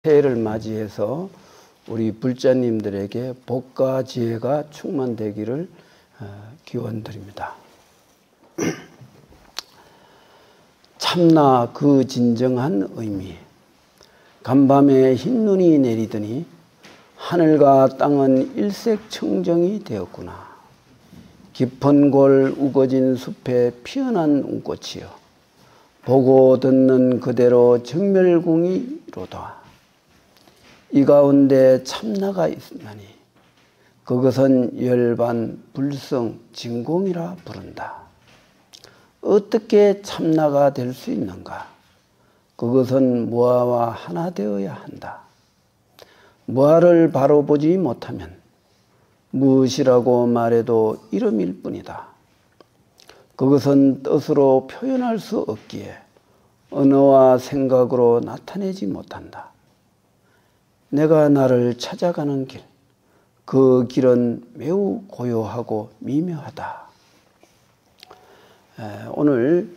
새해를 맞이해서 우리 불자님들에게 복과 지혜가 충만되기를 기원드립니다. 참나 그 진정한 의미. 간밤에 흰눈이 내리더니 하늘과 땅은 일색청정이 되었구나. 깊은 골 우거진 숲에 피어난 운꽃이여 보고 듣는 그대로 정멸궁이로다. 이 가운데 참나가 있으니 그것은 열반 불성 진공이라 부른다. 어떻게 참나가 될 수 있는가? 그것은 무아와 하나 되어야 한다. 무아를 바로 보지 못하면 무엇이라고 말해도 이름일 뿐이다. 그것은 뜻으로 표현할 수 없기에 언어와 생각으로 나타내지 못한다. 내가 나를 찾아가는 길, 그 길은 매우 고요하고 미묘하다. 오늘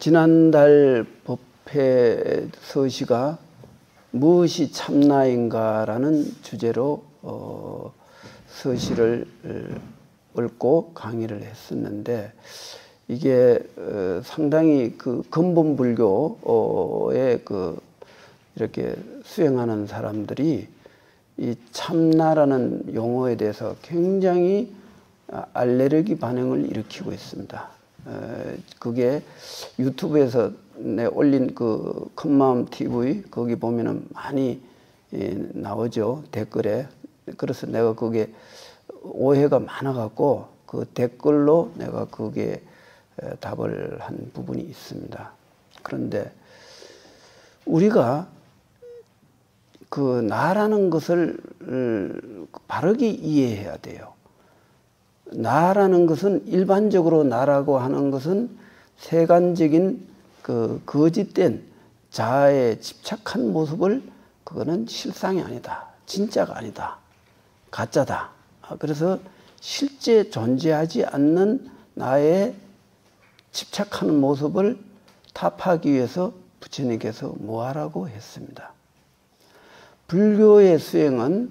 지난달 법회 서시가 무엇이 참나인가라는 주제로 서시를 읊고 강의를 했었는데, 이게 상당히 그 근본 불교에 이렇게 수행하는 사람들이 이 참나라는 용어에 대해서 굉장히 알레르기 반응을 일으키고 있습니다. 그게 유튜브에서 내 올린 그 큰마음 TV 거기 보면은 많이 나오죠, 댓글에. 그래서 내가 그게 오해가 많아갖고 그 댓글로 내가 그게 답을 한 부분이 있습니다. 그런데 우리가 그 나라는 것을 바르게 이해해야 돼요. 나라는 것은 일반적으로 나라고 하는 것은 세간적인 그 거짓된 자아에 집착한 모습을, 그거는 실상이 아니다, 진짜가 아니다, 가짜다. 그래서 실제 존재하지 않는 나의 집착하는 모습을 타파하기 위해서 부처님께서 무아라고 했습니다. 불교의 수행은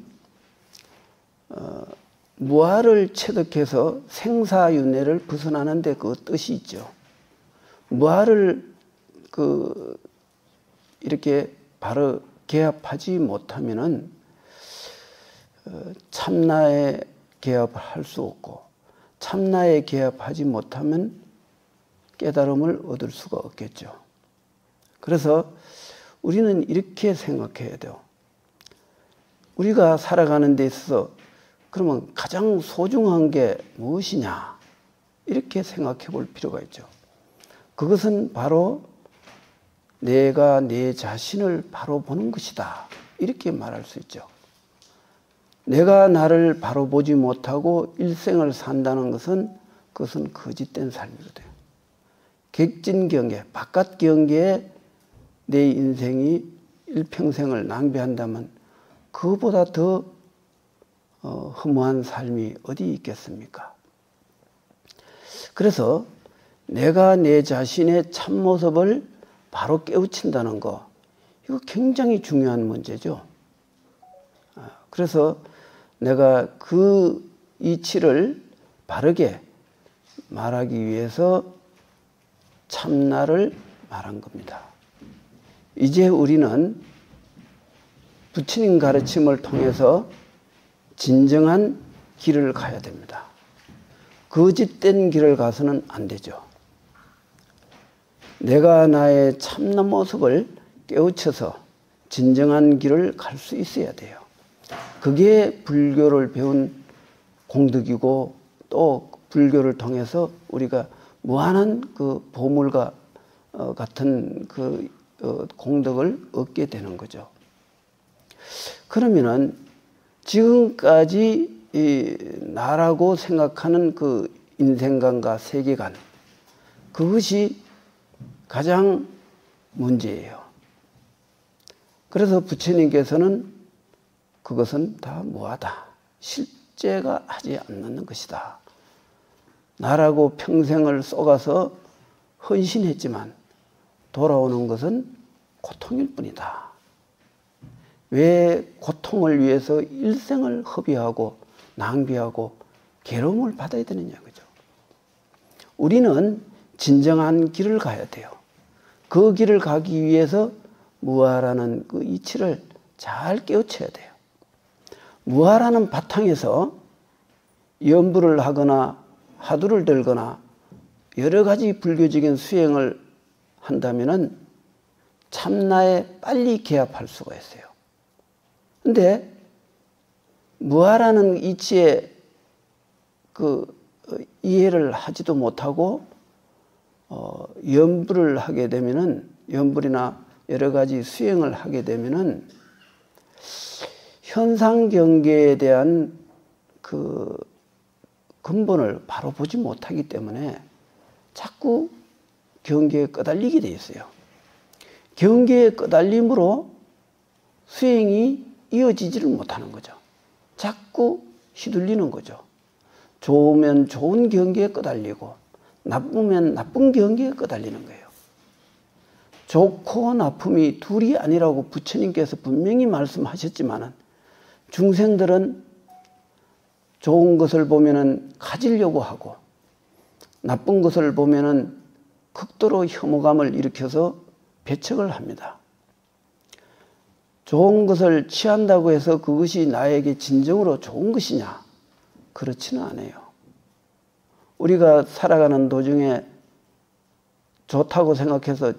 무아를 체득해서 생사윤회를 벗어나는 데 그 뜻이 있죠. 무아를 이렇게 바로 개합하지 못하면은 참나에 개합을 할 수 없고, 참나에 개합하지 못하면 깨달음을 얻을 수가 없겠죠. 그래서 우리는 이렇게 생각해야 돼요. 우리가 살아가는 데 있어서 그러면 가장 소중한 게 무엇이냐, 이렇게 생각해 볼 필요가 있죠. 그것은 바로 내가 내 자신을 바로 보는 것이다, 이렇게 말할 수 있죠. 내가 나를 바로 보지 못하고 일생을 산다는 것은 그것은 거짓된 삶이거든요. 객진경계, 바깥 경계에 내 인생이 일평생을 낭비한다면 그보다 더 허무한 삶이 어디 있겠습니까? 그래서 내가 내 자신의 참모습을 바로 깨우친다는 거, 이거 굉장히 중요한 문제죠. 그래서 내가 그 이치를 바르게 말하기 위해서 참나를 말한 겁니다. 이제 우리는 부처님 가르침을 통해서 진정한 길을 가야 됩니다. 거짓된 길을 가서는 안 되죠. 내가 나의 참나 모습을 깨우쳐서 진정한 길을 갈 수 있어야 돼요. 그게 불교를 배운 공덕이고, 또 불교를 통해서 우리가 무한한 그 보물과 같은 그 공덕을 얻게 되는 거죠. 그러면은 지금까지 이 나라고 생각하는 그 인생관과 세계관, 그것이 가장 문제예요. 그래서 부처님께서는 그것은 다 무하다, 실제가 하지 않는 것이다. 나라고 평생을 쏘가서 헌신했지만 돌아오는 것은 고통일 뿐이다. 왜 고통을 위해서 일생을 허비하고 낭비하고 괴로움을 받아야 되느냐, 그죠? 우리는 진정한 길을 가야 돼요. 그 길을 가기 위해서 무아라는 그 이치를 잘 깨우쳐야 돼요. 무아라는 바탕에서 연부를 하거나 화두를 들거나 여러 가지 불교적인 수행을 한다면은 참나에 빨리 개합할 수가 있어요. 근데 무아라는 이치에 그 이해를 하지도 못하고 연불을 하게 되면은, 연불이나 여러 가지 수행을 하게 되면은 현상 경계에 대한 그 근본을 바로 보지 못하기 때문에 자꾸 경계에 끄달리게 돼 있어요. 경계에 끄달림으로 수행이 이어지지를 못하는 거죠. 자꾸 휘둘리는 거죠. 좋으면 좋은 경계에 끄달리고 나쁘면 나쁜 경계에 끄달리는 거예요. 좋고 나쁨이 둘이 아니라고 부처님께서 분명히 말씀하셨지만은 중생들은 좋은 것을 보면은 가지려고 하고 나쁜 것을 보면은 극도로 혐오감을 일으켜서 배척을 합니다. 좋은 것을 취한다고 해서 그것이 나에게 진정으로 좋은 것이냐? 그렇지는 않아요. 우리가 살아가는 도중에 좋다고 생각해서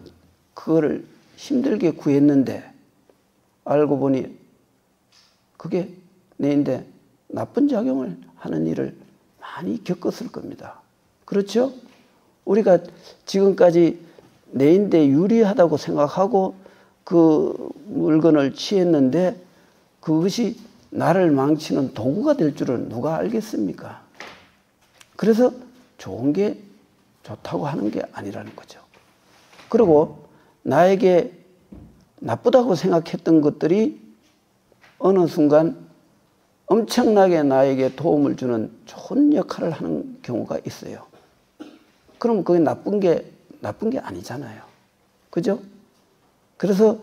그거를 힘들게 구했는데 알고 보니 그게 내인데 나쁜 작용을 하는 일을 많이 겪었을 겁니다. 그렇죠? 우리가 지금까지 내인데 유리하다고 생각하고 그 물건을 취했는데 그것이 나를 망치는 도구가 될 줄은 누가 알겠습니까? 그래서 좋은 게 좋다고 하는 게 아니라는 거죠. 그리고 나에게 나쁘다고 생각했던 것들이 어느 순간 엄청나게 나에게 도움을 주는 좋은 역할을 하는 경우가 있어요. 그럼 그게 나쁜 게 아니잖아요. 그죠? 그래서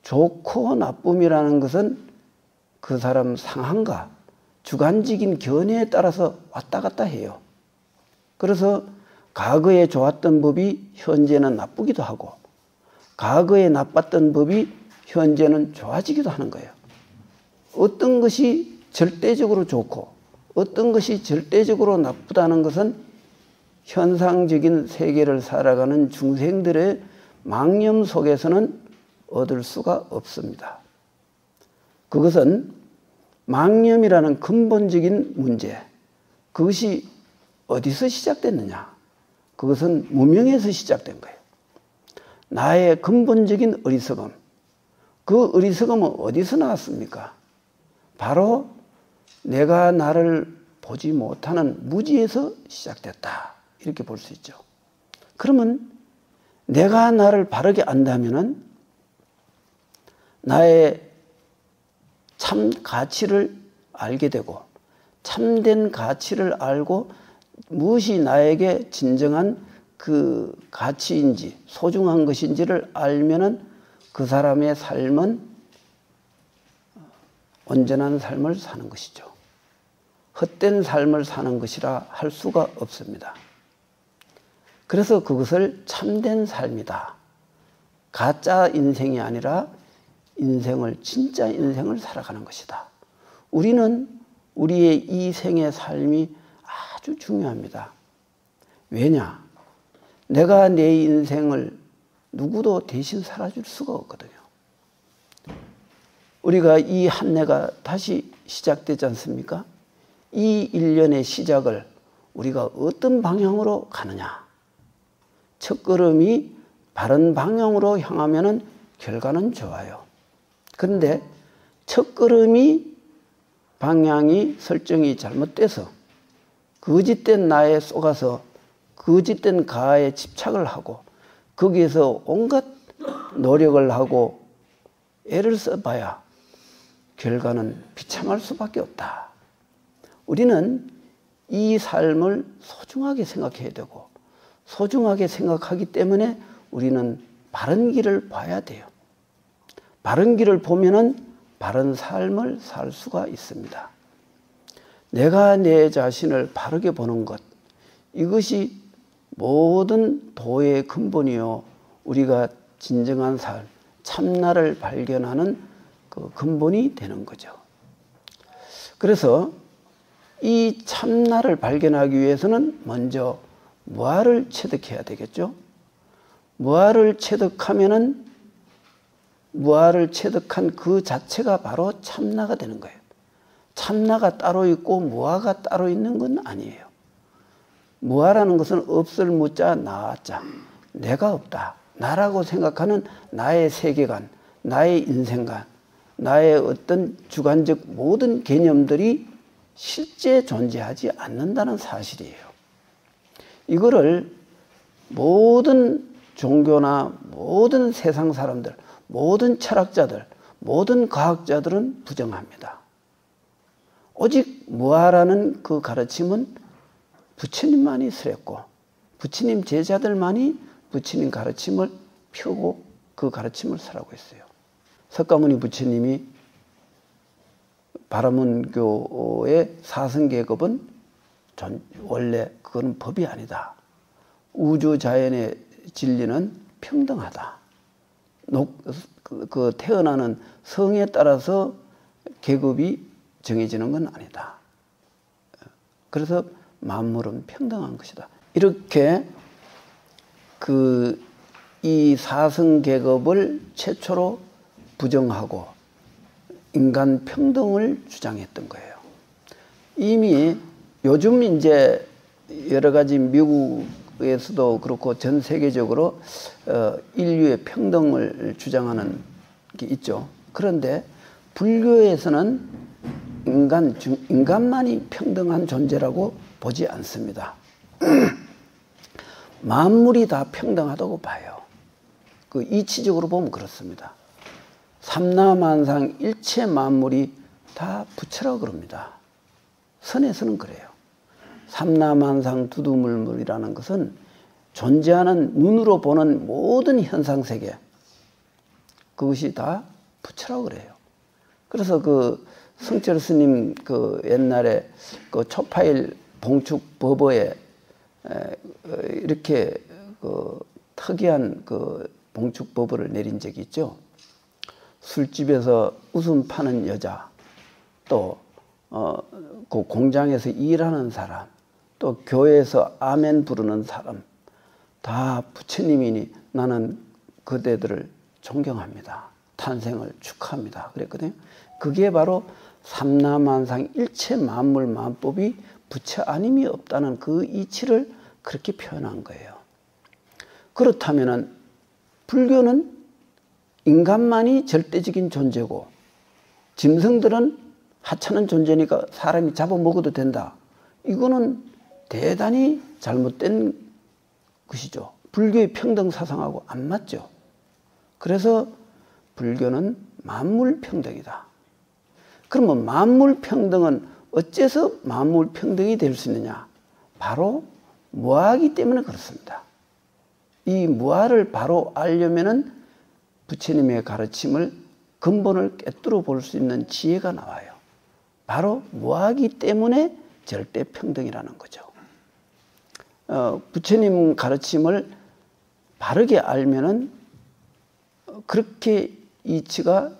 좋고 나쁨이라는 것은 그 사람 상황과 주관적인 견해에 따라서 왔다 갔다 해요. 그래서 과거에 좋았던 법이 현재는 나쁘기도 하고 과거에 나빴던 법이 현재는 좋아지기도 하는 거예요. 어떤 것이 절대적으로 좋고 어떤 것이 절대적으로 나쁘다는 것은 현상적인 세계를 살아가는 중생들의 망념 속에서는 얻을 수가 없습니다. 그것은 망념이라는 근본적인 문제, 그것이 어디서 시작됐느냐? 그것은 무명에서 시작된 거예요. 나의 근본적인 어리석음, 그 어리석음은 어디서 나왔습니까? 바로 내가 나를 보지 못하는 무지에서 시작됐다, 이렇게 볼 수 있죠. 그러면 내가 나를 바르게 안다면은 나의 참 가치를 알게 되고 참된 가치를 알고 무엇이 나에게 진정한 그 가치인지 소중한 것인지를 알면은 그 사람의 삶은 온전한 삶을 사는 것이죠. 헛된 삶을 사는 것이라 할 수가 없습니다. 그래서 그것을 참된 삶이다. 가짜 인생이 아니라 진짜 인생을 살아가는 것이다. 우리는 우리의 이 생의 삶이 아주 중요합니다. 왜냐? 내가 내 인생을 누구도 대신 살아줄 수가 없거든요. 우리가 이 한 해가 다시 시작되지 않습니까? 이 1년의 시작을 우리가 어떤 방향으로 가느냐? 첫걸음이 바른 방향으로 향하면 결과는 좋아요. 그런데 첫걸음이 방향이 설정이 잘못돼서 거짓된 나에 속아서 거짓된 가에 집착을 하고 거기에서 온갖 노력을 하고 애를 써봐야 결과는 비참할 수밖에 없다. 우리는 이 삶을 소중하게 생각해야 되고 소중하게 생각하기 때문에 우리는 바른 길을 봐야 돼요. 바른 길을 보면은 바른 삶을 살 수가 있습니다. 내가 내 자신을 바르게 보는 것, 이것이 모든 도의 근본이요, 우리가 진정한 삶, 참나를 발견하는 그 근본이 되는 거죠. 그래서 이 참나를 발견하기 위해서는 먼저 무아를 체득해야 되겠죠. 무아를 체득하면은 무아를 체득한 그 자체가 바로 참나가 되는 거예요. 참나가 따로 있고 무아가 따로 있는 건 아니에요. 무아라는 것은 없을 무자 나자, 내가 없다, 나라고 생각하는 나의 세계관, 나의 인생관, 나의 어떤 주관적 모든 개념들이 실제 존재하지 않는다는 사실이에요. 이거를 모든 종교나 모든 세상 사람들, 모든 철학자들, 모든 과학자들은 부정합니다. 오직 무아라는 그 가르침은 부처님만이 설했고, 부처님 제자들만이 부처님 가르침을 펴고 그 가르침을 설하고 있어요. 석가모니 부처님이 바라문교의 사성계급은 원래 그건 법이 아니다. 우주 자연의 진리는 평등하다. 그 태어나는 성에 따라서 계급이 정해지는 건 아니다. 그래서 만물은 평등한 것이다. 이렇게 이 사성계급을 최초로 부정하고 인간 평등을 주장했던 거예요. 이미 요즘 이제 여러 가지 미국에서도 그렇고 전 세계적으로 인류의 평등을 주장하는 게 있죠. 그런데 불교에서는 인간만이 평등한 존재라고 보지 않습니다. 만물이 다 평등하다고 봐요. 그 이치적으로 보면 그렇습니다. 삼라만상 일체 만물이 다 부처라고 그럽니다. 선에서는 그래요. 삼라만상 두두물물이라는 것은 존재하는 눈으로 보는 모든 현상세계, 그것이 다 부처라고 그래요. 그래서 그 성철 스님 그 옛날에 그 초파일 봉축 법어에 이렇게 그 특이한 그 봉축 법어를 내린 적이 있죠. 술집에서 웃음 파는 여자, 또 그 공장에서 일하는 사람, 또 교회에서 아멘 부르는 사람, 다 부처님이니 나는 그대들을 존경합니다. 탄생을 축하합니다. 그랬거든요. 그게 바로 삼라만상 일체 만물 만법이 부처 아님이 없다는 그 이치를 그렇게 표현한 거예요. 그렇다면은 불교는 인간만이 절대적인 존재고 짐승들은 하찮은 존재니까 사람이 잡아먹어도 된다. 이거는 대단히 잘못된 것이죠. 불교의 평등 사상하고 안 맞죠. 그래서 불교는 만물평등이다. 그러면 만물평등은 어째서 만물평등이 될 수 있느냐? 바로 무아이기 때문에 그렇습니다. 이 무아를 바로 알려면은 부처님의 가르침을 근본을 꿰뚫어 볼 수 있는 지혜가 나와요. 바로 무아이기 때문에 절대평등이라는 거죠. 부처님 가르침을 바르게 알면은 그렇게 이치가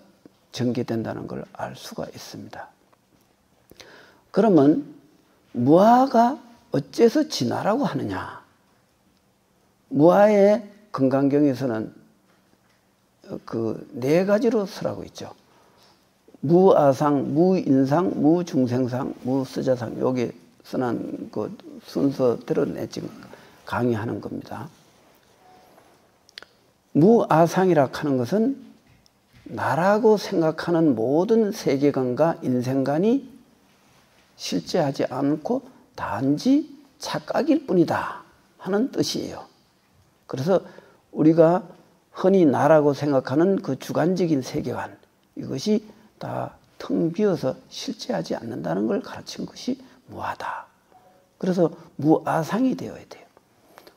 전개된다는 걸 알 수가 있습니다. 그러면 무아가 어째서 진화라고 하느냐? 무아의 금강경에서는 그 네 가지로 설하고 있죠. 무아상, 무인상, 무중생상, 무스자상. 여기 선한 그 순서대로 지금 강의하는 겁니다. 무아상이라 하는 것은 나라고 생각하는 모든 세계관과 인생관이 실제하지 않고 단지 착각일 뿐이다 하는 뜻이에요. 그래서 우리가 흔히 나라고 생각하는 그 주관적인 세계관, 이것이 다 텅 비어서 실제하지 않는다는 걸 가르친 것이 무아다. 그래서 무아상이 되어야 돼요.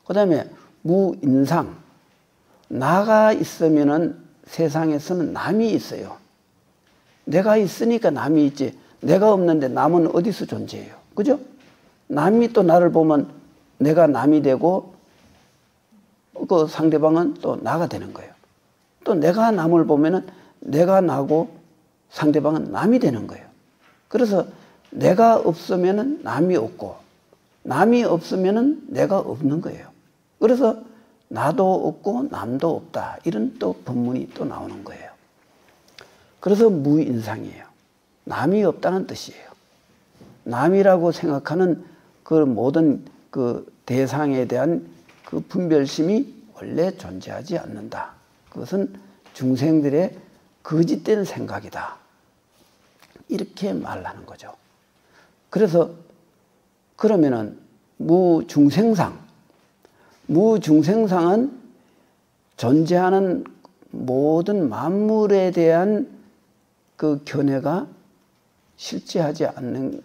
그 다음에 무인상. 나가 있으면은 세상에서는 남이 있어요. 내가 있으니까 남이 있지. 내가 없는데 남은 어디서 존재해요? 그죠? 남이 또 나를 보면 내가 남이 되고 그 상대방은 또 나가 되는 거예요. 또 내가 남을 보면은 내가 나고 상대방은 남이 되는 거예요. 그래서 내가 없으면은 남이 없고 남이 없으면은 내가 없는 거예요. 그래서 나도 없고 남도 없다. 이런 또 법문이 또 나오는 거예요. 그래서 무인상이에요. 남이 없다는 뜻이에요. 남이라고 생각하는 그 모든 그 대상에 대한 그 분별심이 원래 존재하지 않는다. 그것은 중생들의 거짓된 생각이다. 이렇게 말하는 거죠. 그래서 그러면은 무중생상은 존재하는 모든 만물에 대한 그 견해가 실제하지 않는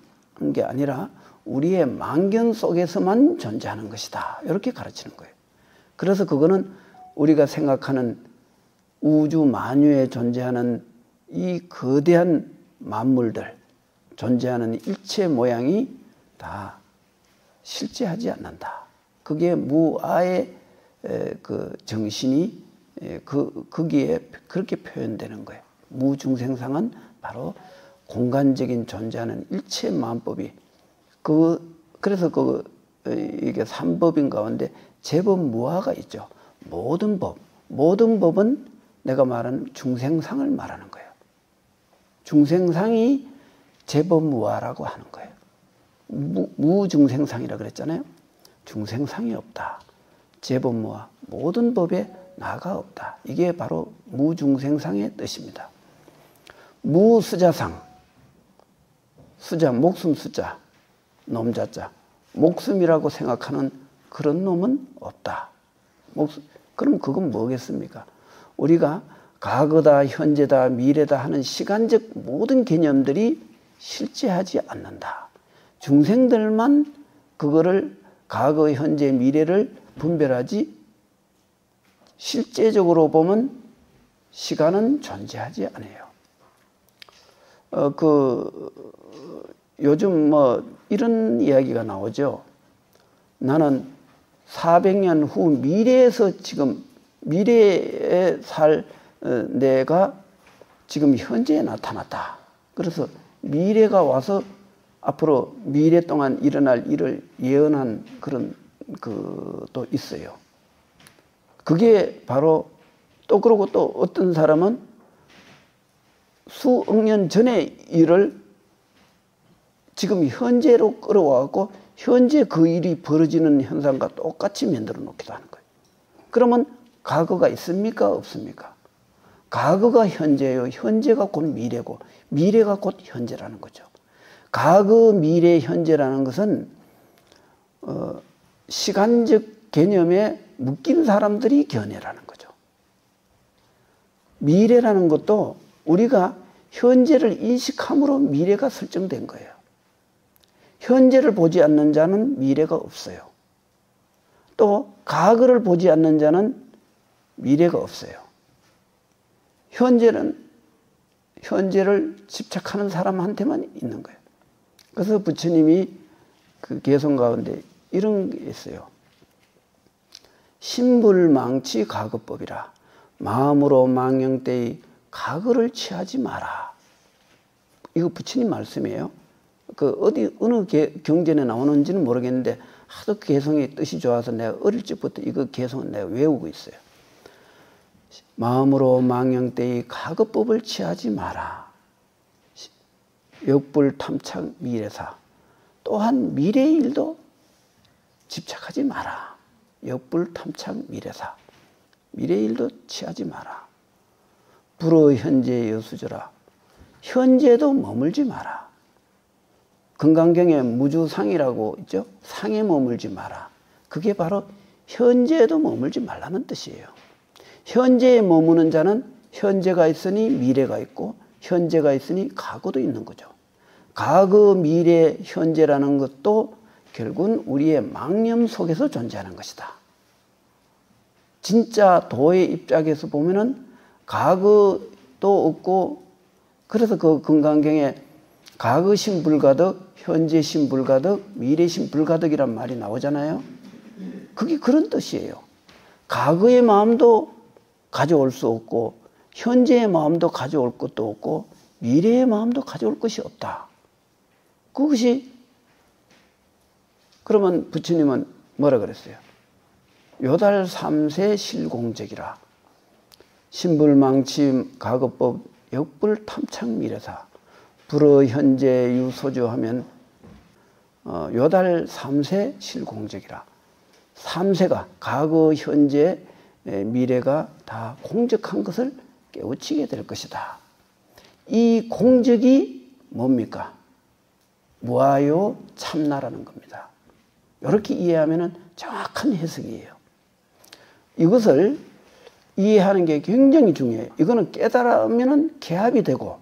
게 아니라 우리의 만견 속에서만 존재하는 것이다. 이렇게 가르치는 거예요. 그래서 그거는 우리가 생각하는 우주 만유에 존재하는 이 거대한 만물들, 존재하는 일체 모양이 다 실제하지 않는다. 그게 무아의 그 정신이 거기에 그렇게 표현되는 거예요. 무중생상은 바로 공간적인 존재하는 일체 만법이 그래서 이게 삼법인 가운데 제법 무아가 있죠. 모든 법은 내가 말하는 중생상을 말하는 거예요. 중생상이 제법 무아라고 하는 거예요. 무중생상이라 그랬잖아요. 중생상이 없다. 제법 무아. 모든 법에 나가 없다. 이게 바로 무중생상의 뜻입니다. 무수자상. 수자, 목숨 수자, 놈자자. 목숨이라고 생각하는 그런 놈은 없다. 그럼 그건 뭐겠습니까? 우리가 과거다, 현재다, 미래다 하는 시간적 모든 개념들이 실제하지 않는다. 중생들만 그거를 과거, 현재, 미래를 분별하지 실제적으로 보면 시간은 존재하지 않아요. 요즘 이런 이야기가 나오죠. 나는 400년 후 미래에서 지금 미래에 살 내가 지금 현재에 나타났다. 그래서 미래가 와서 앞으로 미래 동안 일어날 일을 예언한 그런 또 있어요. 그게 바로 또 그러고 또 어떤 사람은 수억 년 전의 일을 지금 현재로 끌어와갖고 현재 그 일이 벌어지는 현상과 똑같이 만들어 놓기도 하는 거예요. 그러면 과거가 있습니까? 없습니까? 과거가 현재예요. 현재가 곧 미래고 미래가 곧 현재라는 거죠. 과거, 미래, 현재라는 것은 시간적 개념에 묶인 사람들이 견해라는 거죠. 미래라는 것도 우리가 현재를 인식함으로 미래가 설정된 거예요. 현재를 보지 않는 자는 미래가 없어요. 또 과거를 보지 않는 자는 미래가 없어요. 현재를 집착하는 사람한테만 있는 거예요. 그래서 부처님이 그 개성 가운데 이런 게 있어요. 신불망치 과거법이라. 마음으로 망령때의 과거를 취하지 마라. 이거 부처님 말씀이에요. 어느 경전에 나오는지는 모르겠는데 하도 개성이 뜻이 좋아서 내가 어릴 적부터 이거 개성은 내가 외우고 있어요. 마음으로 망령때의 과거법을 취하지 마라. 역불 탐착 미래사. 또한 미래의 일도 집착하지 마라. 역불 탐착 미래사. 미래의 일도 취하지 마라. 불어 현재 여수저라. 현재도 머물지 마라. 금강경에 무주상이라고 있죠. 상에 머물지 마라. 그게 바로 현재에도 머물지 말라는 뜻이에요. 현재에 머무는 자는 현재가 있으니 미래가 있고 현재가 있으니 과거도 있는 거죠. 과거, 미래, 현재라는 것도 결국은 우리의 망념 속에서 존재하는 것이다. 진짜 도의 입장에서 보면은 과거도 없고 그래서 그 금강경에 과거신 불가득, 현재신 불가득, 미래신 불가득이란 말이 나오잖아요. 그게 그런 뜻이에요. 과거의 마음도 가져올 수 없고 현재의 마음도 가져올 것도 없고 미래의 마음도 가져올 것이 없다. 그것이 그러면 부처님은 뭐라 그랬어요? 요달 삼세 실공적이라. 신불망침 가급법 역불 탐착 미래사 불어 현재 유소주 하면 요달 삼세 실공적이라. 삼세가 과거 현재 미래가 다 공적한 것을 깨우치게 될 것이다. 이 공적이 뭡니까? 무아요 참나라는 겁니다. 이렇게 이해하면 정확한 해석이에요. 이것을 이해하는 게 굉장히 중요해요. 이거는 깨달으면 개합이 되고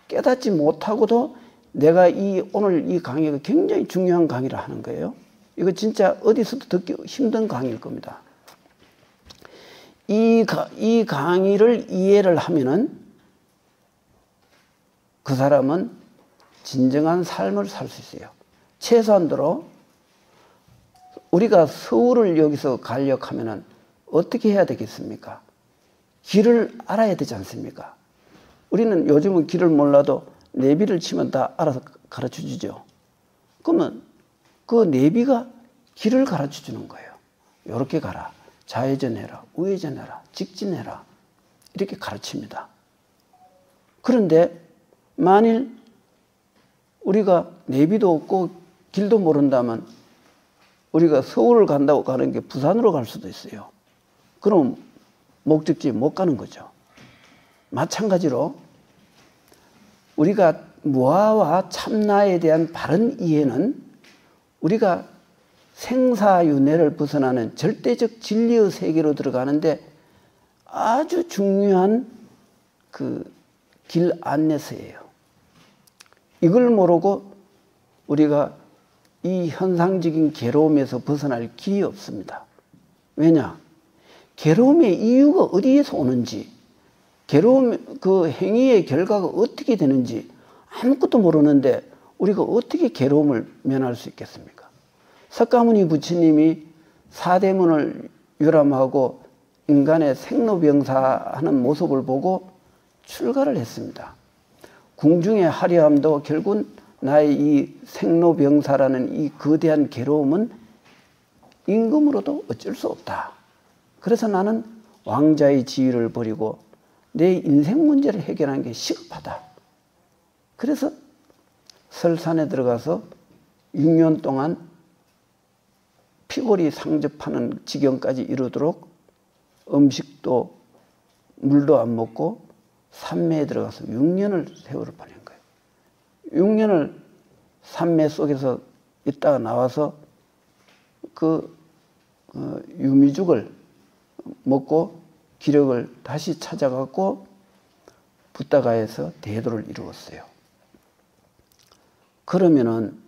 깨닫지 못하고도 내가 오늘 이 강의가 굉장히 중요한 강의를 하는 거예요. 이거 진짜 어디서도 듣기 힘든 강의일 겁니다. 이 강의를 이해를 하면은 그 사람은 진정한 삶을 살 수 있어요. 최소한도로 우리가 서울을 여기서 가려고 하면은 어떻게 해야 되겠습니까? 길을 알아야 되지 않습니까? 우리는 요즘은 길을 몰라도 내비를 치면 다 알아서 가르쳐 주죠. 그러면 그 내비가 길을 가르쳐 주는 거예요. 이렇게 가라. 좌회전해라. 우회전해라. 직진해라. 이렇게 가르칩니다. 그런데 만일 우리가 내비도 없고 길도 모른다면 우리가 서울을 간다고 가는 게 부산으로 갈 수도 있어요. 그럼 목적지에 못 가는 거죠. 마찬가지로 우리가 무아와 참나에 대한 바른 이해는 우리가 생사윤회를 벗어나는 절대적 진리의 세계로 들어가는데 아주 중요한 그 길 안내서예요. 이걸 모르고 우리가 이 현상적인 괴로움에서 벗어날 길이 없습니다. 왜냐? 괴로움의 이유가 어디에서 오는지, 괴로움 그 행위의 결과가 어떻게 되는지 아무것도 모르는데 우리가 어떻게 괴로움을 면할 수 있겠습니까? 석가모니 부처님이 사대문을 유람하고 인간의 생로병사하는 모습을 보고 출가를 했습니다. 궁중의 화려함도 결국 나의 이 생로병사라는 이 거대한 괴로움은 임금으로도 어쩔 수 없다. 그래서 나는 왕자의 지위를 버리고 내 인생 문제를 해결하는 게 시급하다. 그래서 설산에 들어가서 6년 동안 피골이 상접하는 지경까지 이르도록 음식도 물도 안 먹고 산매에 들어가서 6년을 세월을 보낸 거예요. 6년을 산매 속에서 있다가 나와서 그 유미죽을 먹고 기력을 다시 찾아갖고 붓다가에서 대도를 이루었어요. 그러면은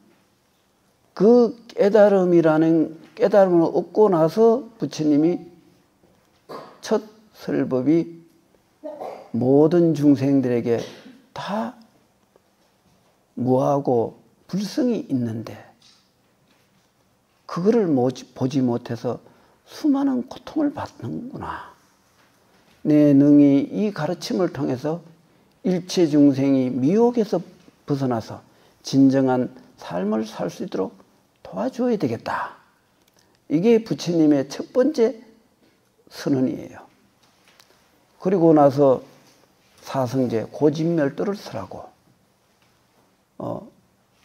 그 깨달음을 얻고 나서 부처님이 첫 설법이 모든 중생들에게 다 무하고 불성이 있는데 그거를 보지 못해서 수많은 고통을 받는구나. 내 능히 이 가르침을 통해서 일체 중생이 미혹에서 벗어나서 진정한 삶을 살 수 있도록 도와줘야 되겠다. 이게 부처님의 첫 번째 선언이에요. 그리고 나서 사성제 고진멸도를 설하고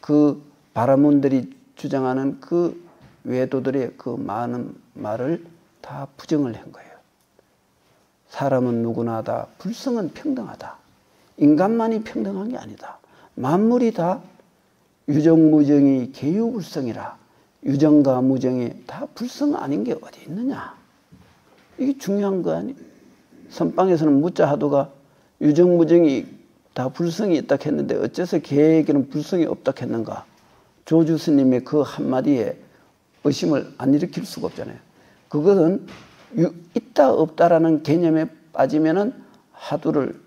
그 바라문들이 주장하는 그 외도들의 그 많은 말을 다 부정을 한 거예요. 사람은 누구나 다 불성은 평등하다. 인간만이 평등한 게 아니다. 만물이 다 유정무정이 계유불성이라. 유정과 무정이 다 불성 아닌 게 어디 있느냐. 이게 중요한 거 아니에요. 선방에서는 무자하도가 유정무정이 다 불성이 있다 했는데 어째서 개에게는 불성이 없다 했는가. 조주 스님의 그 한마디에 의심을 안 일으킬 수가 없잖아요. 그것은 있다 없다라는 개념에 빠지면은 하두를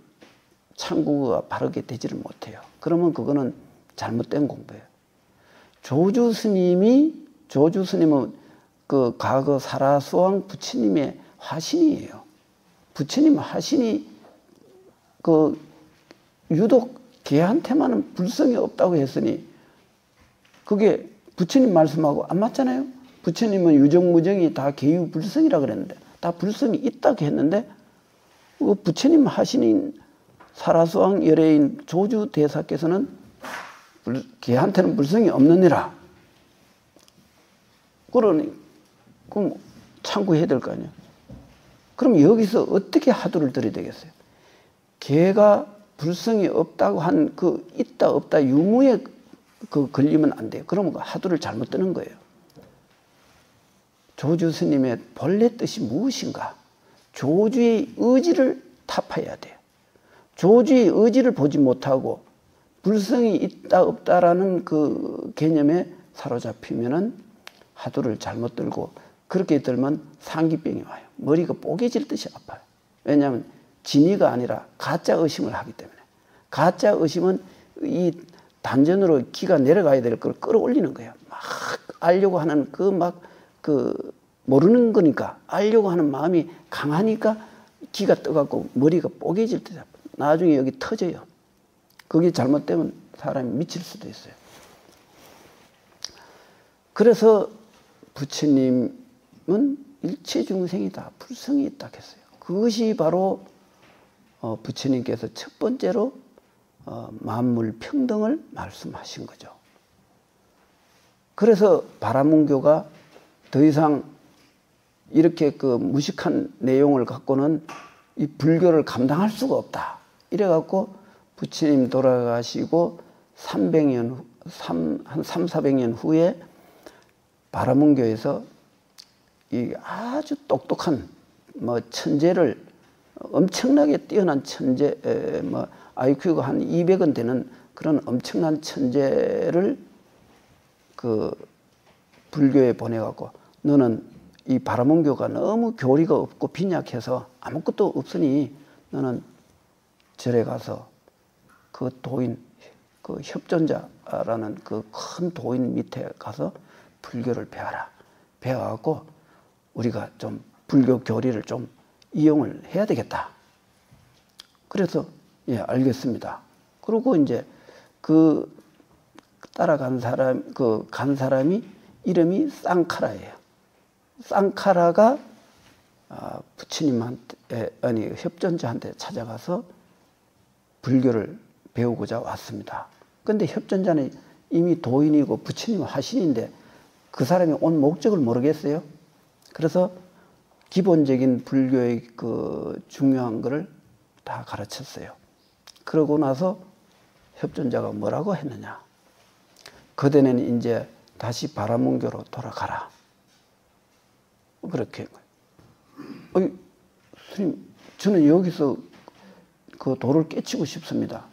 창구가 바르게 되지를 못해요. 그러면 그거는 잘못된 공부예요. 조주 스님은 그 과거 사라수왕 부처님의 화신이에요. 부처님 화신이 그 유독 걔한테만은 불성이 없다고 했으니 그게 부처님 말씀하고 안 맞잖아요. 부처님은 유정무정이 다 개유불성이라 그랬는데 다 불성이 있다고 했는데 그 부처님 하신인 사라수왕 열애인 조주 대사께서는 걔한테는 불성이 없느니라. 그러니 그럼 참고해야 될 거 아니에요. 그럼 여기서 어떻게 하두를 들여야 되겠어요? 걔가 불성이 없다고 한 그 있다 없다 유무에 그 걸리면 안 돼요. 그러면 하두를 잘못 뜨는 거예요. 조주 스님의 본래 뜻이 무엇인가? 조주의 의지를 타파해야 돼요. 조주의 의지를 보지 못하고 불성이 있다 없다라는 그 개념에 사로잡히면은 하두를 잘못 들고 그렇게 들면 상기병이 와요. 머리가 뽀개질 듯이 아파요. 왜냐하면 진의가 아니라 가짜 의심을 하기 때문에. 가짜 의심은 이 단전으로 기가 내려가야 될 걸 끌어올리는 거예요. 막 알려고 하는 모르는 거니까 알려고 하는 마음이 강하니까 기가 떠갖고 머리가 뽀개질 듯이 아파요. 나중에 여기 터져요. 그게 잘못되면 사람이 미칠 수도 있어요. 그래서 부처님은 일체 중생이 다 불성이 있다 했어요. 그것이 바로 부처님께서 첫 번째로 만물 평등을 말씀하신 거죠. 그래서 바라문교가 더 이상 이렇게 그 무식한 내용을 갖고는 이 불교를 감당할 수가 없다. 이래갖고 부처님 돌아가시고 300년, 한 300~400년 후에 바라문교에서 이 아주 똑똑한 천재를 엄청나게 뛰어난 천재, IQ가 한 200은 되는 그런 엄청난 천재를 그 불교에 보내갖고 너는 이 바라문교가 너무 교리가 없고 빈약해서 아무것도 없으니 너는 절에 가서 그 도인, 그 협전자라는 그 큰 도인 밑에 가서 불교를 배워라. 배워갖고 우리가 좀 불교 교리를 좀 이용을 해야 되겠다. 그래서 예, 알겠습니다. 그리고 이제 그 따라간 사람, 간 사람이 이름이 쌍카라예요. 쌍카라가 부처님한테, 아니, 협전자한테 찾아가서 불교를 배우고자 왔습니다. 근데 협전자는 이미 도인이고 부처님 화신인데 그 사람이 온 목적을 모르겠어요. 그래서 기본적인 불교의 그 중요한 거를 다 가르쳤어요. 그러고 나서 협전자가 뭐라고 했느냐. 그대는 이제 다시 바라문교로 돌아가라. 그렇게. 스님, 저는 여기서 그 도를 깨치고 싶습니다.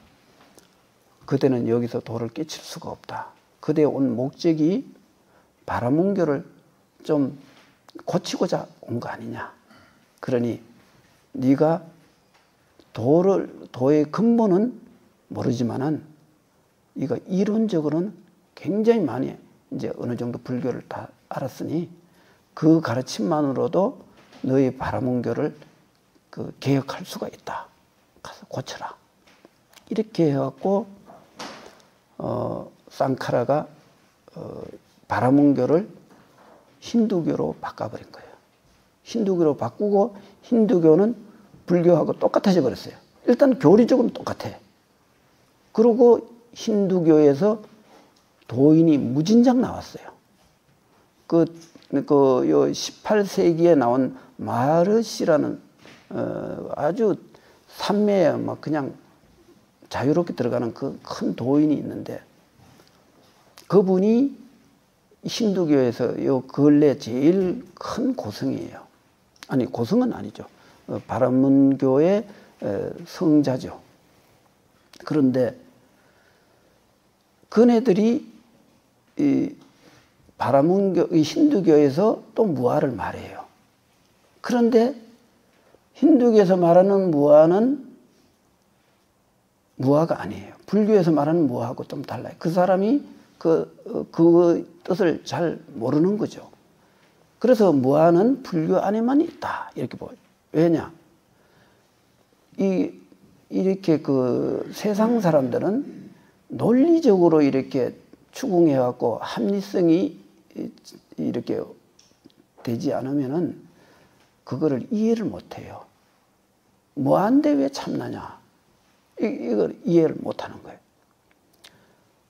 그대는 여기서 도를 깨칠 수가 없다. 그대의 온 목적이 바라문교를 좀 고치고자 온 거 아니냐. 그러니 네가 도의 근본은 모르지만은 이거 이론적으로는 굉장히 많이 이제 어느 정도 불교를 다 알았으니 그 가르침만으로도 너의 바라문교를 개혁할 수가 있다. 가서 고쳐라. 이렇게 해갖고 쌍카라가 바라문교를 힌두교로 바꿔버린 거예요. 힌두교로 바꾸고 힌두교는 불교하고 똑같아져 버렸어요. 일단 교리적으로는 똑같아. 그리고 힌두교에서 도인이 무진장 나왔어요. 요 18세기에 나온 마르시라는 아주 산매에 막 그냥 자유롭게 들어가는 그 큰 도인이 있는데 그분이 힌두교에서 요 근래 제일 큰 고성이에요. 아니 고성은 아니죠. 바라문교의 성자죠. 그런데 그네들이 이 바라문교, 이 힌두교에서 또 무아를 말해요. 그런데 힌두교에서 말하는 무아는 무아가 아니에요. 불교에서 말하는 무아하고 좀 달라요. 그 사람이 그 뜻을 잘 모르는 거죠. 그래서 무아는 불교 안에만 있다 이렇게 보여요. 왜냐? 이렇게 그 세상 사람들은 논리적으로 이렇게 추궁해갖고 합리성이 이렇게 되지 않으면은 그거를 이해를 못해요. 무아인데 왜 참나냐? 이걸 이해를 못하는 거예요.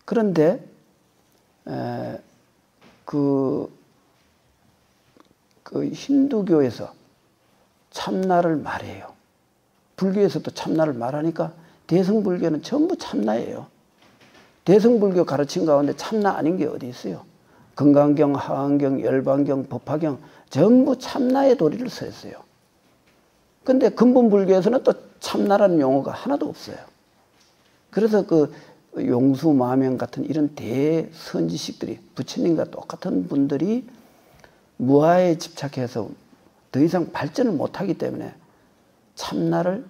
그런데 그 힌두교에서 참나를 말해요. 불교에서도 참나를 말하니까 대승불교는 전부 참나예요. 대승불교 가르친 가운데 참나 아닌 게 어디 있어요? 건강경, 하안경, 열반경, 법화경 전부 참나의 도리를 써있어요. 근데 근본불교에서는 또 참나라는 용어가 하나도 없어요. 그래서 그 용수, 마명 같은 이런 대선지식들이 부처님과 똑같은 분들이 무아에 집착해서 더 이상 발전을 못하기 때문에 참나를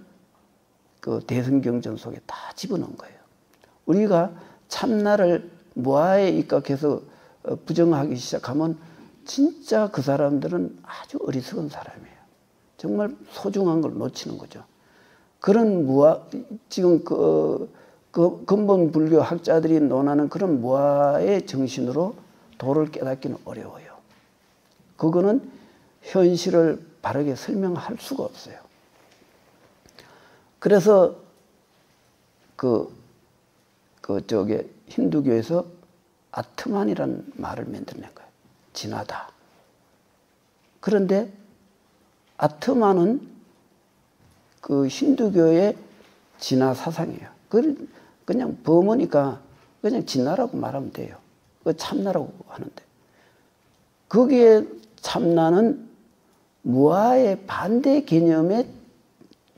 그 대승경전 속에 다 집어넣은 거예요. 우리가 참나를 무아에 입각해서 부정하기 시작하면 진짜 그 사람들은 아주 어리석은 사람이에요. 정말 소중한 걸 놓치는 거죠. 그런 무아, 지금 그 근본 불교 학자들이 논하는 그런 무아의 정신으로 도를 깨닫기는 어려워요. 그거는 현실을 바르게 설명할 수가 없어요. 그래서 저기 힌두교에서 아트만이라는 말을 만들어낸 거예요. 진하다. 그런데 아트만은 그 힌두교의 진화 사상이에요. 그걸 그냥 범어니까 그냥 진화라고 말하면 돼요. 그 참나라고 하는데. 거기에 참나는 무아의 반대 개념의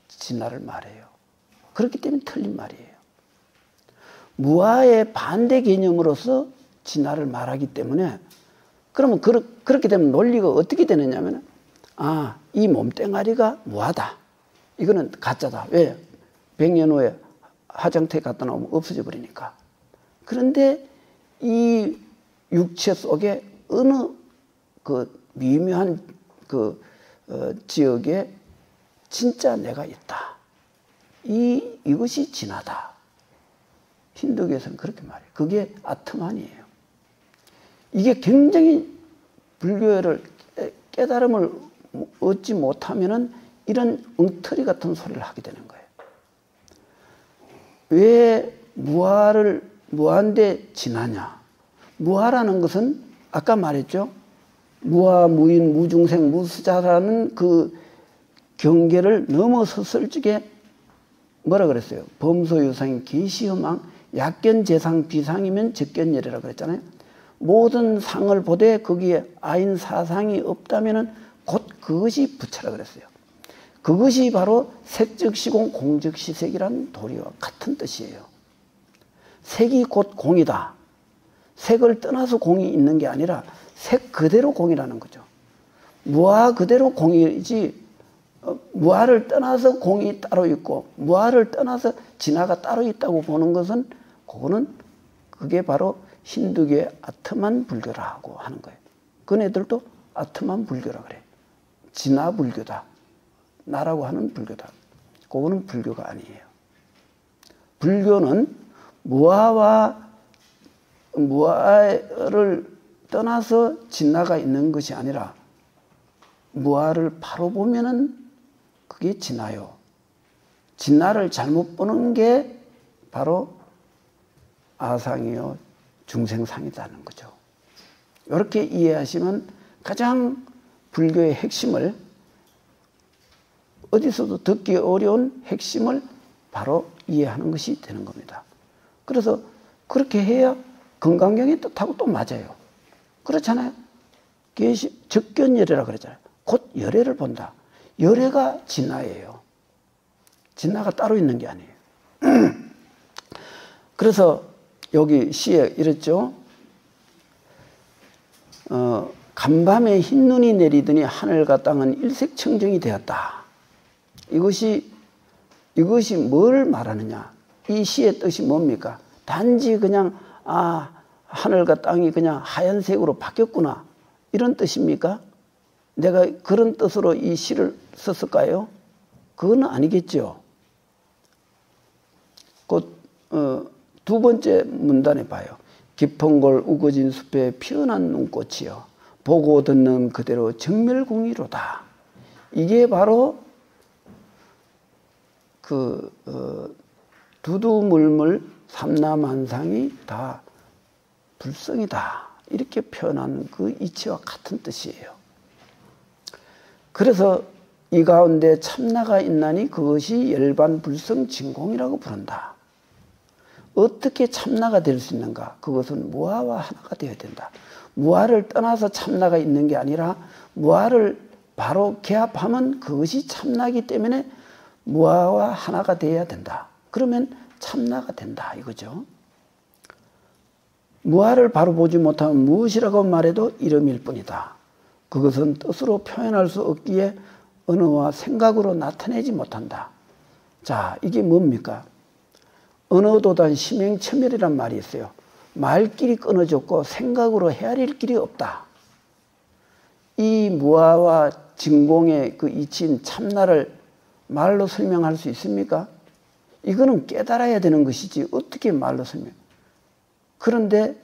진화를 말해요. 그렇기 때문에 틀린 말이에요. 무아의 반대 개념으로서 진화를 말하기 때문에 그러면 그렇게 되면 논리가 어떻게 되느냐면 이 몸뚱아리가 무아다. 이거는 가짜다. 왜? 100년 후에 화장터에 갖다 놓으면 없어져 버리니까. 그런데 이 육체 속에 어느 그 미묘한 지역에 진짜 내가 있다. 이것이 진하다. 힌두교에서는 그렇게 말해요. 그게 아트만이에요. 이게 굉장히 불교를 깨달음을 얻지 못하면은 이런 엉터리 같은 소리를 하게 되는 거예요. 왜 무아인데 진하냐? 무아라는 것은 아까 말했죠. 무아, 무인, 무중생, 무수자라는 그 경계를 넘어섰을 적에 뭐라 그랬어요? 범소유상, 기시험왕, 약견재상, 비상이면 적견열이라고 그랬잖아요. 모든 상을 보되 거기에 아인 사상이 없다면은 곧 그것이 부처라 그랬어요. 그것이 바로 색즉시공, 공즉시색이라는 도리와 같은 뜻이에요. 색이 곧 공이다. 색을 떠나서 공이 있는 게 아니라 색 그대로 공이라는 거죠. 무아 그대로 공이지 무아를 떠나서 공이 따로 있고 무아를 떠나서 진화가 따로 있다고 보는 것은 그게 바로 힌두교의 아트만 불교라고 하는 거예요. 그네들도 아트만 불교라 그래. 진화 불교다. 나라고 하는 불교다. 그거는 불교가 아니에요. 불교는 무아를 떠나서 진화가 있는 것이 아니라 무아를 바로 보면은 그게 진화요. 진화를 잘못 보는 게 바로 아상이요 중생상이라는 거죠. 이렇게 이해하시면 가장 불교의 핵심을 어디서도 듣기 어려운 핵심을 바로 이해하는 것이 되는 겁니다. 그래서 그렇게 해야 건강경의 뜻하고 또 맞아요. 그렇잖아요. 적견열애라고 그랬잖아요. 곧 열애를 본다. 열애가 진화예요. 진화가 따로 있는 게 아니에요. 그래서 여기 시에 이랬죠. 간밤에 흰눈이 내리더니 하늘과 땅은 일색청정이 되었다. 이것이 뭘 말하느냐. 이 시의 뜻이 뭡니까? 단지 그냥 하늘과 땅이 그냥 하얀색으로 바뀌었구나 이런 뜻입니까? 내가 그런 뜻으로 이 시를 썼을까요? 그건 아니겠죠. 두 번째 문단에 봐요. 깊은 골 우거진 숲에 피어난 눈꽃이여 보고 듣는 그대로 정멸공의로다. 이게 바로 두두물물 삼라만상이 다 불성이다. 이렇게 표현하는 그 이치와 같은 뜻이에요. 그래서 이 가운데 참나가 있나니 그것이 열반불성진공이라고 부른다. 어떻게 참나가 될 수 있는가? 그것은 무아와 하나가 되어야 된다. 무아를 떠나서 참나가 있는 게 아니라 무아를 바로 개합하면 그것이 참나이기 때문에 무아와 하나가 되어야 된다. 그러면 참나가 된다 이거죠. 무아를 바로 보지 못하면 무엇이라고 말해도 이름일 뿐이다. 그것은 뜻으로 표현할 수 없기에 언어와 생각으로 나타내지 못한다. 자, 이게 뭡니까? 언어도단 심행첨멸이란 말이 있어요. 말길이 끊어졌고 생각으로 헤아릴 길이 없다. 이 무아와 진공의 그 이치인 참나를 말로 설명할 수 있습니까? 이거는 깨달아야 되는 것이지 어떻게 말로 설명? 그런데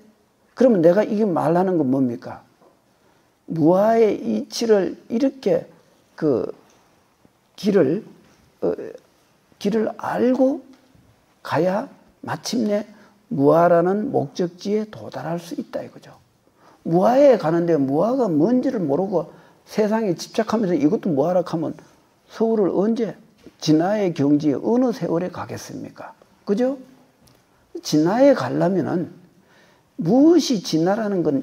그러면 내가 이게 말하는 건 뭡니까? 무아의 이치를 이렇게 그 길을 알고 가야 마침내 무아라는 목적지에 도달할 수 있다 이거죠. 무아에 가는데 무아가 뭔지를 모르고 세상에 집착하면서 이것도 무아라 하면 서울을 언제 진화의 경지에 어느 세월에 가겠습니까? 그죠? 진화에 가려면은 무엇이 진화라는 건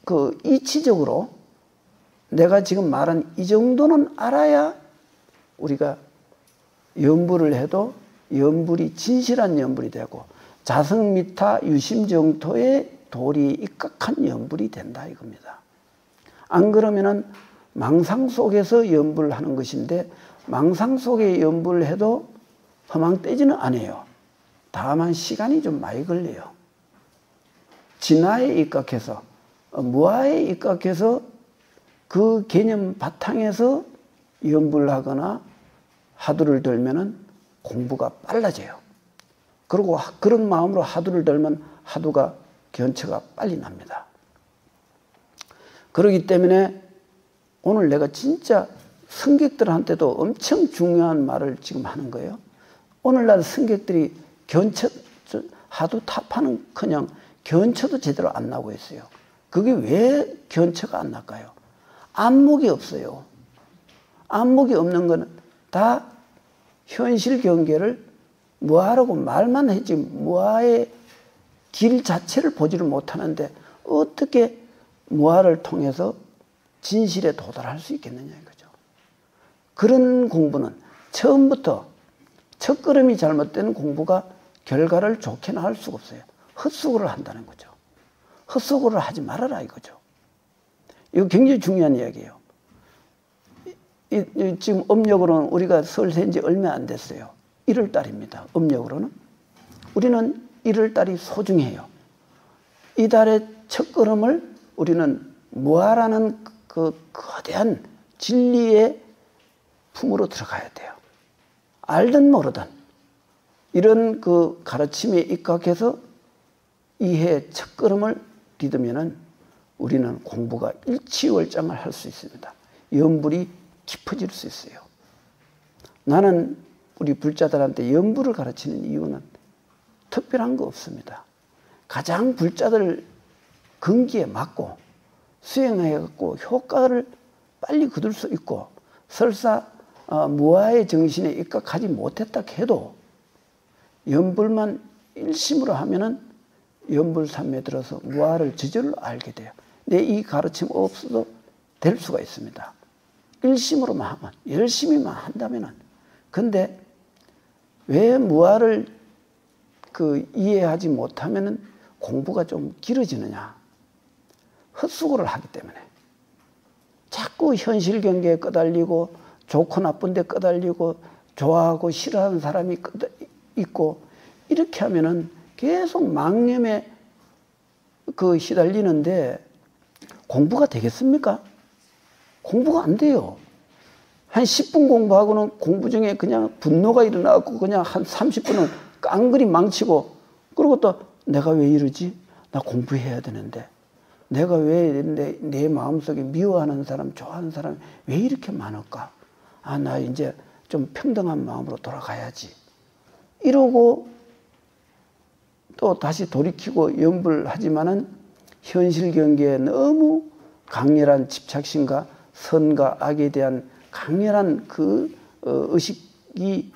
그 이치적으로 내가 지금 말한 이 정도는 알아야 우리가 연불을 해도 연불이 진실한 연불이 되고 자성미타 유심정토의 도리에 입각한 연불이 된다 이겁니다. 안 그러면은 망상 속에서 연불을 하는 것인데 망상 속에 연불을 해도 허망되지는 않아요. 다만 시간이 좀 많이 걸려요. 진화에 입각해서 무아에 입각해서 그 개념 바탕에서 연불을 하거나 하두를 들면은 공부가 빨라져요. 그리고 그런 마음으로 하두를 들면 하두가 견처가 빨리 납니다. 그렇기 때문에 오늘 내가 진짜 승객들한테도 엄청 중요한 말을 지금 하는 거예요. 오늘날 승객들이 견처 하두 타파는커녕 견처도 제대로 안 나고 있어요. 그게 왜 견처가 안 날까요? 안목이 없어요. 안목이 없는 거는 다 현실 경계를 무아라고 말만 했지 무아의 길 자체를 보지를 못하는데 어떻게 무아를 통해서 진실에 도달할 수 있겠느냐 이거죠. 그런 공부는 처음부터 첫걸음이 잘못된 공부가 결과를 좋게 나올 수가 없어요. 헛수고를 한다는 거죠. 헛수고를 하지 말아라 이거죠. 이거 굉장히 중요한 이야기예요. 지금 음력으로는 우리가 설 센 지 얼마 안 됐어요. 1월 달입니다. 음력으로는. 우리는 1월 달이 소중해요. 이 달의 첫걸음을 우리는 무아라는 그 거대한 진리의 품으로 들어가야 돼요. 알든 모르든 이런 그 가르침에 입각해서 이해 첫걸음을 디디면은 우리는 공부가 일치월장을 할 수 있습니다. 연불이 깊어질 수 있어요. 나는 우리 불자들한테 연불을 가르치는 이유는 특별한 거 없습니다. 가장 불자들 근기에 맞고 수행해갖고 효과를 빨리 거둘 수 있고 설사 무아의 정신에 입각하지 못했다 해도 연불만 일심으로 하면은 연불삼에 들어서 무아를 저절로 알게 돼요. 내 이 가르침 없어도 될 수가 있습니다. 일심으로만 하면, 열심히만 한다면은. 근데 왜 무아를 이해하지 못하면은 공부가 좀 길어지느냐? 헛수고를 하기 때문에. 자꾸 현실 경계에 끄달리고 좋고 나쁜 데 끄달리고 좋아하고 싫어하는 사람이 있고 이렇게 하면은 계속 망념에 시달리는데 공부가 되겠습니까? 공부가 안 돼요. 한 10분 공부하고는 공부 중에 그냥 분노가 일어나고 그냥 한 30분은 깡그리 망치고, 그리고 또 내가 왜 이러지? 나 공부해야 되는데. 내가 왜 내 마음속에 미워하는 사람, 좋아하는 사람 왜 이렇게 많을까? 아, 나 이제 좀 평등한 마음으로 돌아가야지. 이러고 또 다시 돌이키고 염불 하지만은 현실 경계에 너무 강렬한 집착심과 선과 악에 대한 강렬한 의식이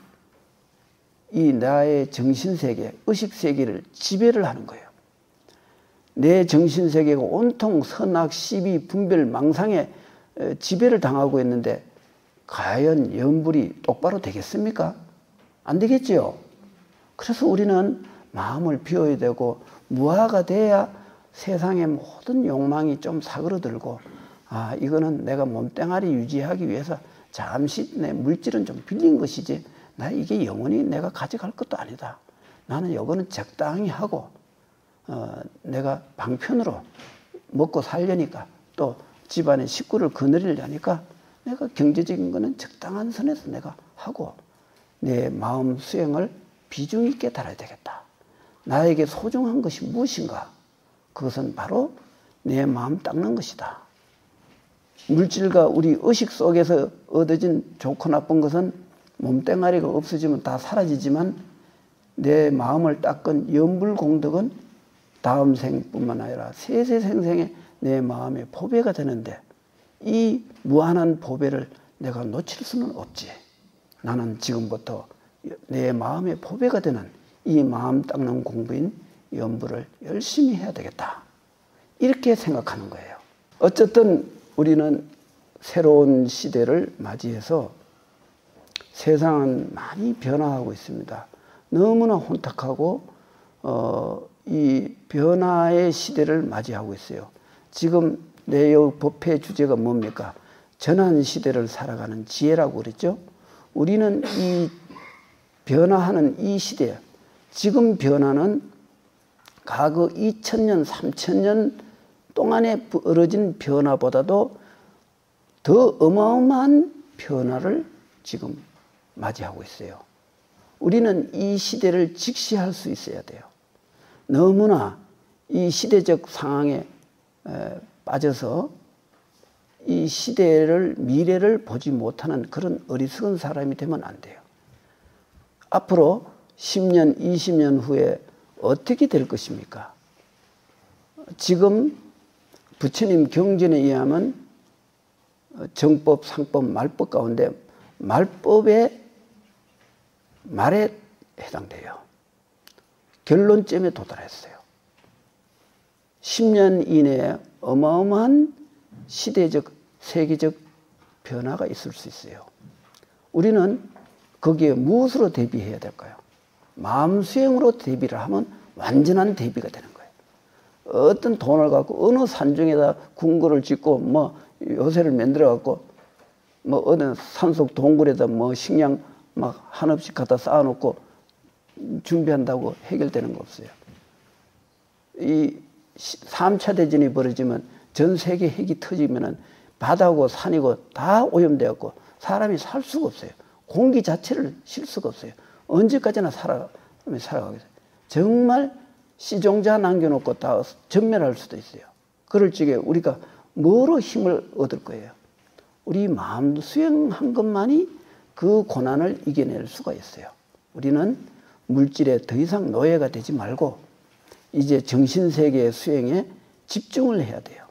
이 나의 정신세계, 의식세계를 지배를 하는 거예요. 내 정신세계가 온통 선악, 시비, 분별, 망상에 지배를 당하고 있는데 과연 염불이 똑바로 되겠습니까? 안 되겠지요. 그래서 우리는 마음을 비워야 되고 무아가 돼야 세상의 모든 욕망이 좀 사그러들고, 아, 이거는 내가 몸뚱아리 유지하기 위해서 잠시 내 물질은 좀 빌린 것이지 나 이게 영원히 내가 가져갈 것도 아니다. 나는 이거는 적당히 하고 내가 방편으로 먹고 살려니까, 또 집안의 식구를 거느리려니까 내가 경제적인 거는 적당한 선에서 내가 하고 내 마음 수행을 비중 있게 달아야 되겠다. 나에게 소중한 것이 무엇인가? 그것은 바로 내 마음 닦는 것이다. 물질과 우리 의식 속에서 얻어진 좋고 나쁜 것은 몸뚱아리가 없어지면 다 사라지지만 내 마음을 닦은 염불공덕은 다음 생뿐만 아니라 세세생생에 내 마음의 보배가 되는데, 이 무한한 보배를 내가 놓칠 수는 없지. 나는 지금부터 내 마음의 보배가 되는 이 마음 닦는 공부인 염불을 열심히 해야 되겠다. 이렇게 생각하는 거예요. 어쨌든 우리는 새로운 시대를 맞이해서 세상은 많이 변화하고 있습니다. 너무나 혼탁하고 이 변화의 시대를 맞이하고 있어요. 지금 내 법회 주제가 뭡니까? 전환 시대를 살아가는 지혜라고 그랬죠. 우리는 이 변화하는 이 시대, 지금 변화는 과거 2000년, 3000년 동안에 벌어진 변화보다도 더 어마어마한 변화를 지금 맞이하고 있어요. 우리는 이 시대를 직시할 수 있어야 돼요. 너무나 이 시대적 상황에 빠져서 이 시대를, 미래를 보지 못하는 그런 어리석은 사람이 되면 안 돼요. 앞으로 10년, 20년 후에 어떻게 될 것입니까? 지금 부처님 경전에 의하면 정법, 상법, 말법 가운데 말법의 말에 해당돼요. 결론점에 도달했어요. 10년 이내에 어마어마한 시대적, 세계적 변화가 있을 수 있어요. 우리는 거기에 무엇으로 대비해야 될까요? 마음 수행으로 대비를 하면 완전한 대비가 되는 거예요. 어떤 돈을 갖고 어느 산중에다 궁궐을 짓고 뭐 요새를 만들어 갖고 뭐 어느 산속 동굴에다 뭐 식량 막 한없이 갖다 쌓아놓고 준비한다고 해결되는 거 없어요. 이 3차 대전이 벌어지면 전 세계 핵이 터지면은 바다고 산이고 다 오염되었고 사람이 살 수가 없어요. 공기 자체를 쉴 수가 없어요. 언제까지나 살아가겠어요. 정말 시종자 남겨놓고 다 전멸할 수도 있어요. 그럴 적에 우리가 뭐로 힘을 얻을 거예요? 우리 마음 수행한 것만이 그 고난을 이겨낼 수가 있어요. 우리는 물질에 더 이상 노예가 되지 말고 이제 정신세계의 수행에 집중을 해야 돼요.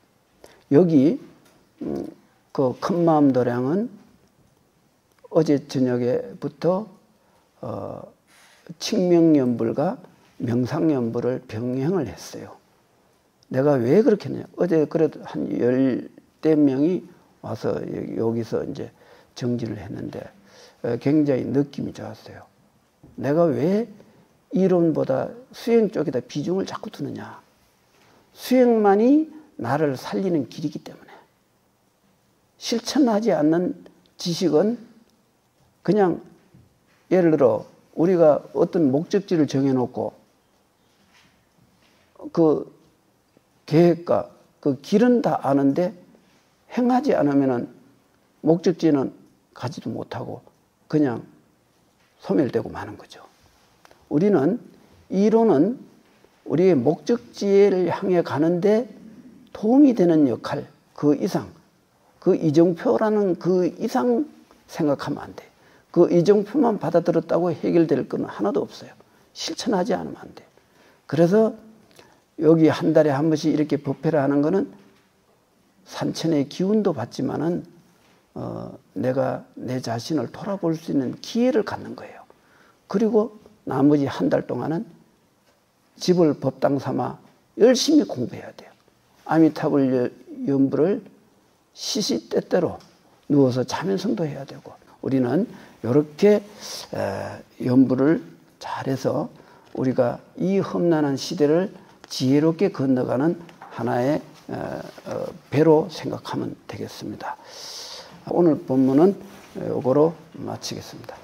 여기 그 큰마음 도량은 어제 저녁에부터 칙명연불과 명상연불을 병행을 했어요. 내가 왜 그렇게 했냐? 어제 그래도 한 10대 명이 와서 여기서 이제 정진을 했는데 굉장히 느낌이 좋았어요. 내가 왜 이론보다 수행 쪽에다 비중을 자꾸 두느냐? 수행만이 나를 살리는 길이기 때문에. 실천하지 않는 지식은 그냥 예를 들어 우리가 어떤 목적지를 정해놓고 그 계획과 그 길은 다 아는데 행하지 않으면은 목적지는 가지도 못하고 그냥 소멸되고 마는 거죠. 우리는 이론은 우리의 목적지를 향해 가는데 도움이 되는 역할, 그 이상, 그 이정표라는 그 이상 생각하면 안 돼요. 그 이정표만 받아들였다고 해결될 건 하나도 없어요. 실천하지 않으면 안 돼요. 그래서 여기 한 달에 한 번씩 이렇게 법회를 하는 거는 산천의 기운도 받지만은 내가 내 자신을 돌아볼 수 있는 기회를 갖는 거예요. 그리고 나머지 한 달 동안은 집을 법당 삼아 열심히 공부해야 돼요. 아미타불 연부를 시시때때로 누워서 자면성도 해야 되고, 우리는 이렇게 연부를 잘해서 우리가 이 험난한 시대를 지혜롭게 건너가는 하나의 배로 생각하면 되겠습니다. 오늘 본문은 이거로 마치겠습니다.